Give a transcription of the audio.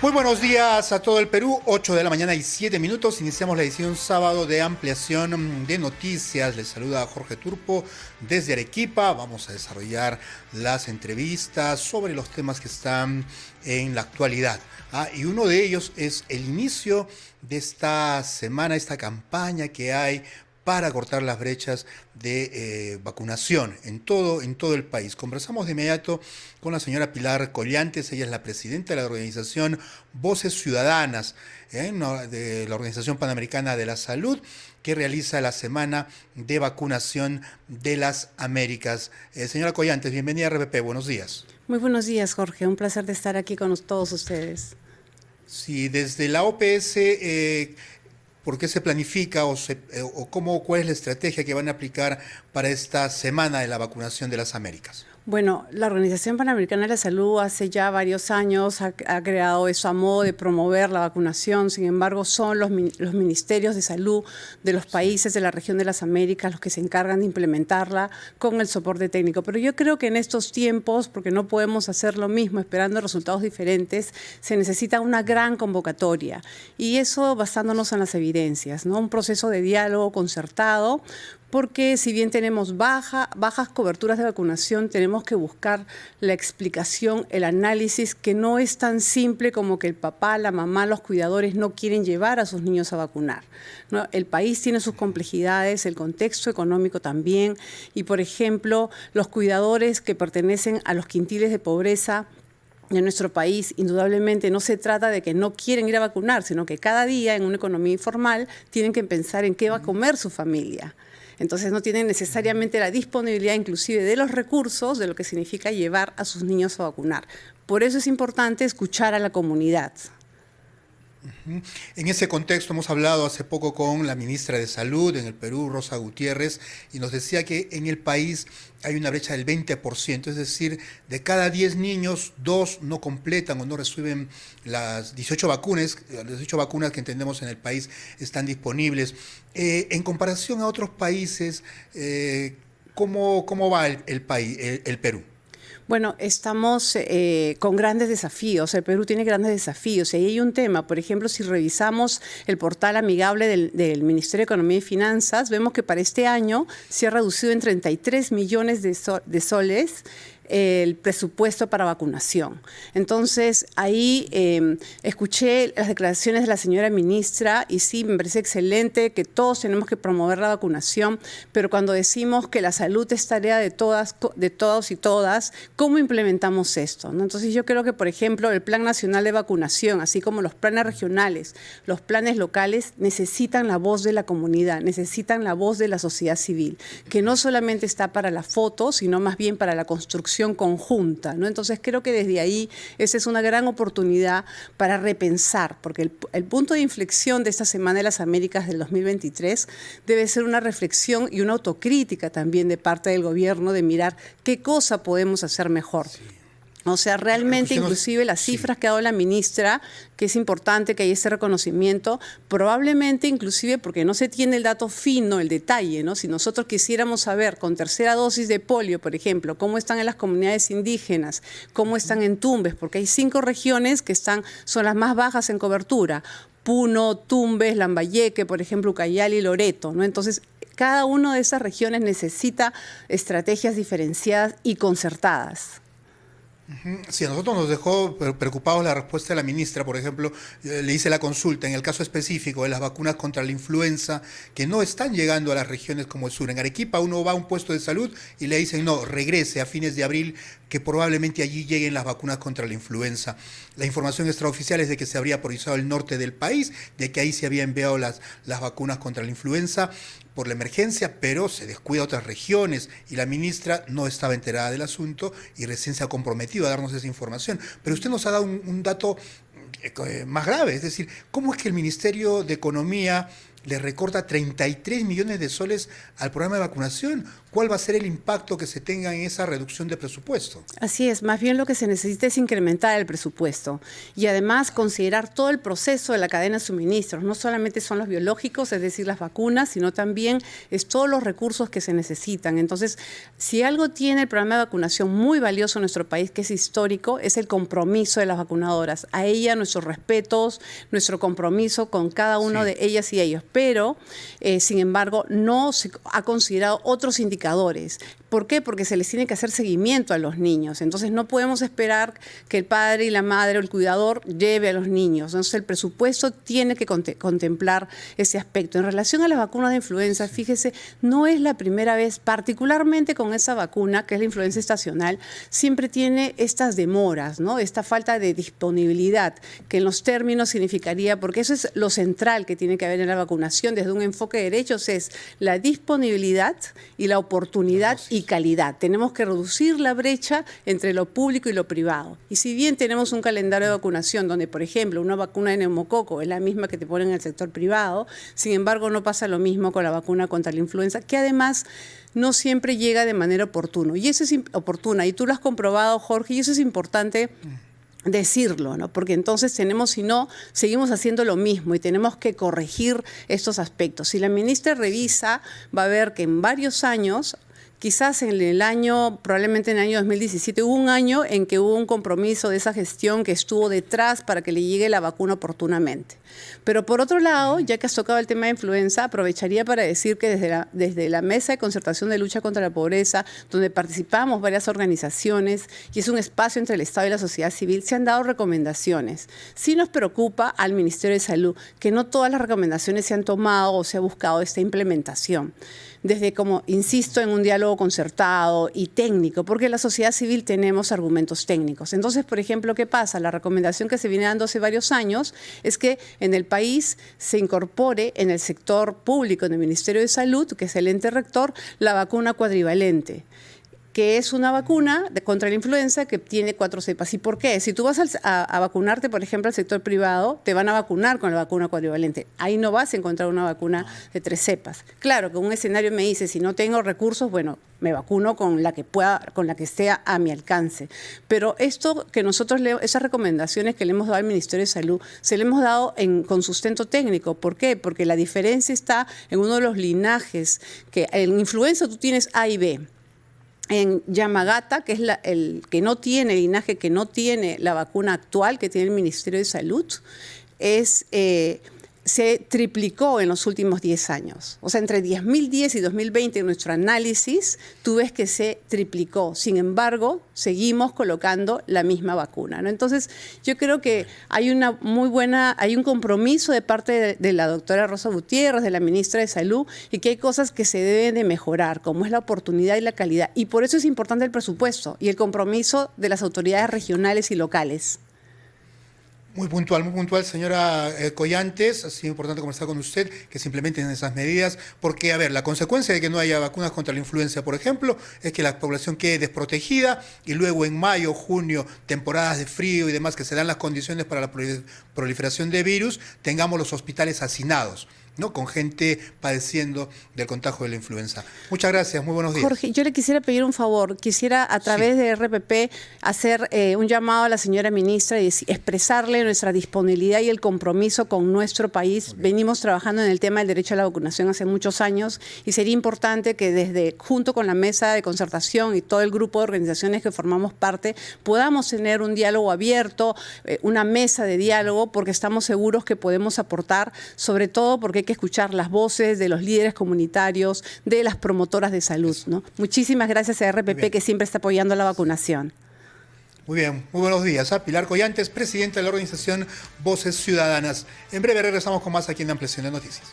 Muy buenos días a todo el Perú, 8 de la mañana y 7 minutos. Iniciamos la edición sábado de ampliación de noticias. Les saluda Jorge Turpo desde Arequipa. Vamos a desarrollar las entrevistas sobre los temas que están en la actualidad. Y uno de ellos es el inicio de esta semana, esta campaña que hay para cortar las brechas de vacunación en todo el país. Conversamos de inmediato con la señora Pilar Collantes. Ella es la presidenta de la organización Voces Ciudadanas, de la Organización Panamericana de la Salud, que realiza la Semana de Vacunación de las Américas. Señora Collantes, bienvenida a RPP, buenos días. Muy buenos días, Jorge. Un placer de estar aquí con todos ustedes. Sí, desde la OPS, ¿por qué se planifica cuál es la estrategia que van a aplicar para esta Semana de la Vacunación de las Américas? Bueno, la Organización Panamericana de la Salud hace ya varios años ha creado eso a modo de promover la vacunación. Sin embargo, son los ministerios de salud de los países de la región de las Américas los que se encargan de implementarla con el soporte técnico. Pero yo creo que en estos tiempos, porque no podemos hacer lo mismo esperando resultados diferentes, se necesita una gran convocatoria. Y eso basándonos en las evidencias, ¿no? Un proceso de diálogo concertado, porque si bien tenemos bajas coberturas de vacunación, tenemos que buscar la explicación, el análisis, que no es tan simple como que el papá, la mamá, los cuidadores no quieren llevar a sus niños a vacunar, ¿no? El país tiene sus complejidades, el contexto económico también, y por ejemplo, los cuidadores que pertenecen a los quintiles de pobreza de nuestro país, indudablemente no se trata de que no quieren ir a vacunar, sino que cada día en una economía informal tienen que pensar en qué va a comer su familia. Entonces no tienen necesariamente la disponibilidad inclusive de los recursos de lo que significa llevar a sus niños a vacunar. Por eso es importante escuchar a la comunidad. En ese contexto hemos hablado hace poco con la ministra de Salud en el Perú, Rosa Gutiérrez, y nos decía que en el país hay una brecha del 20%, es decir, de cada 10 niños, 2 no completan o no reciben las 18 vacunas que entendemos en el país están disponibles. En comparación a otros países, ¿cómo va el país, el Perú? Bueno, estamos con grandes desafíos. El Perú tiene grandes desafíos. Y ahí hay un tema. Por ejemplo, si revisamos el portal amigable del Ministerio de Economía y Finanzas, vemos que para este año se ha reducido en 33 millones de soles el presupuesto para vacunación. Entonces, ahí escuché las declaraciones de la señora ministra y sí, me parece excelente que todos tenemos que promover la vacunación, pero cuando decimos que la salud es tarea de todos y todas, ¿cómo implementamos esto, ¿no? Entonces, yo creo que, por ejemplo, el Plan Nacional de Vacunación, así como los planes regionales, los planes locales, necesitan la voz de la comunidad, necesitan la voz de la sociedad civil, que no solamente está para la foto, sino más bien para la construcción conjunta, ¿no? Entonces creo que desde ahí esa es una gran oportunidad para repensar, porque el punto de inflexión de esta Semana de las Américas del 2023 debe ser una reflexión y una autocrítica también de parte del gobierno de mirar qué cosa podemos hacer mejor. Sí. O sea, realmente inclusive las cifras que ha dado la ministra, que es importante que haya ese reconocimiento, probablemente inclusive porque no se tiene el dato fino, el detalle, ¿no? Si nosotros quisiéramos saber con tercera dosis de polio, por ejemplo, cómo están en las comunidades indígenas, cómo están en Tumbes, porque hay 5 regiones que son las más bajas en cobertura: Puno, Tumbes, Lambayeque, por ejemplo, Ucayali y Loreto, ¿no? Entonces, cada una de esas regiones necesita estrategias diferenciadas y concertadas. Sí, a nosotros nos dejó preocupados la respuesta de la ministra. Por ejemplo, le hice la consulta en el caso específico de las vacunas contra la influenza que no están llegando a las regiones como el sur. En Arequipa uno va a un puesto de salud y le dicen no, regrese a fines de abril, que probablemente allí lleguen las vacunas contra la influenza. La información extraoficial es de que se habría priorizado el norte del país, de que ahí se había enviado las vacunas contra la influenza por la emergencia, pero se descuida otras regiones y la ministra no estaba enterada del asunto y recién se ha comprometido a darnos esa información. Pero usted nos ha dado un dato más grave, es decir, ¿cómo es que el Ministerio de Economía le recorta 33 millones de soles al programa de vacunación. ¿Cuál va a ser el impacto que se tenga en esa reducción de presupuesto? Así es, más bien lo que se necesita es incrementar el presupuesto y además considerar todo el proceso de la cadena de suministros. No solamente son los biológicos, es decir, las vacunas, sino también es todos los recursos que se necesitan. Entonces, si algo tiene el programa de vacunación muy valioso en nuestro país, que es histórico, es el compromiso de las vacunadoras. A ella nuestros respetos, nuestro compromiso con cada uno de ellas y ellos. Pero, sin embargo, no se ha considerado otros indicadores. ¿Por qué? Porque se les tiene que hacer seguimiento a los niños. Entonces no podemos esperar que el padre y la madre o el cuidador lleve a los niños. Entonces el presupuesto tiene que contemplar ese aspecto. En relación a las vacunas de influenza, fíjese, no es la primera vez, particularmente con esa vacuna, que es la influenza estacional, siempre tiene estas demoras, ¿no? Esta falta de disponibilidad, que en los términos significaría, porque eso es lo central que tiene que haber en la vacunación desde un enfoque de derechos, es la disponibilidad y la oportunidad y calidad. Tenemos que reducir la brecha entre lo público y lo privado. Y si bien tenemos un calendario de vacunación donde, por ejemplo, una vacuna de neumococo es la misma que te ponen en el sector privado, sin embargo no pasa lo mismo con la vacuna contra la influenza, que además no siempre llega de manera oportuna. Y eso es oportuna, y tú lo has comprobado, Jorge, y eso es importante decirlo, ¿no? Porque entonces tenemos, si no, seguimos haciendo lo mismo y tenemos que corregir estos aspectos. Si la ministra revisa, va a ver que en varios años, quizás en el año, probablemente en el año 2017, hubo un año en que hubo un compromiso de esa gestión que estuvo detrás para que le llegue la vacuna oportunamente. Pero por otro lado, ya que has tocado el tema de influenza, aprovecharía para decir que desde la Mesa de Concertación de Lucha contra la Pobreza, donde participamos varias organizaciones y es un espacio entre el Estado y la sociedad civil, se han dado recomendaciones. Sí nos preocupa al Ministerio de Salud que no todas las recomendaciones se han tomado o se ha buscado esta implementación. Desde, como insisto, en un diálogo concertado y técnico, porque en la sociedad civil tenemos argumentos técnicos. Entonces, por ejemplo, ¿qué pasa? La recomendación que se viene dando hace varios años es que en el país se incorpore en el sector público, en el Ministerio de Salud, que es el ente rector, la vacuna cuadrivalente, que es una vacuna contra la influenza que tiene 4 cepas. ¿Y por qué? Si tú vas a vacunarte, por ejemplo, al sector privado, te van a vacunar con la vacuna cuadrivalente. Ahí no vas a encontrar una vacuna de 3 cepas. Claro, que un escenario me dice, si no tengo recursos, bueno, me vacuno con la que pueda, con la que esté a mi alcance. Pero esto que nosotros esas recomendaciones que le hemos dado al Ministerio de Salud, se le hemos dado con sustento técnico. ¿Por qué? Porque la diferencia está en uno de los linajes, que en influenza tú tienes A y B. En Yamagata, que es el que no tiene, el linaje que no tiene la vacuna actual que tiene el Ministerio de Salud, se triplicó en los últimos 10 años. O sea, entre 2010 y 2020, en nuestro análisis, tú ves que se triplicó. Sin embargo, seguimos colocando la misma vacuna, ¿no? Entonces, yo creo que hay un compromiso de parte de la doctora Rosa Gutiérrez, de la ministra de Salud, y que hay cosas que se deben de mejorar, como es la oportunidad y la calidad. Y por eso es importante el presupuesto y el compromiso de las autoridades regionales y locales. Muy puntual, señora Collantes. Ha sido importante conversar con usted, que se implementen esas medidas, porque, a ver, la consecuencia de que no haya vacunas contra la influenza, por ejemplo, es que la población quede desprotegida y luego en mayo, junio, temporadas de frío y demás, que se dan las condiciones para la proliferación de virus, tengamos los hospitales hacinados, ¿no? Con gente padeciendo del contagio de la influenza. Muchas gracias, muy buenos días. Jorge, yo le quisiera pedir un favor. Quisiera a través de RPP hacer un llamado a la señora ministra y expresarle nuestra disponibilidad y el compromiso con nuestro país. Venimos trabajando en el tema del derecho a la vacunación hace muchos años y sería importante que junto con la mesa de concertación y todo el grupo de organizaciones que formamos parte, podamos tener un diálogo abierto, una mesa de diálogo, porque estamos seguros que podemos aportar, sobre todo porque hay que escuchar las voces de los líderes comunitarios, de las promotoras de salud, ¿no? Muchísimas gracias a RPP, que siempre está apoyando la vacunación. Muy bien, muy buenos días. Pilar Collantes, presidenta de la organización Voces Ciudadanas. En breve regresamos con más aquí en Ampliación de Noticias.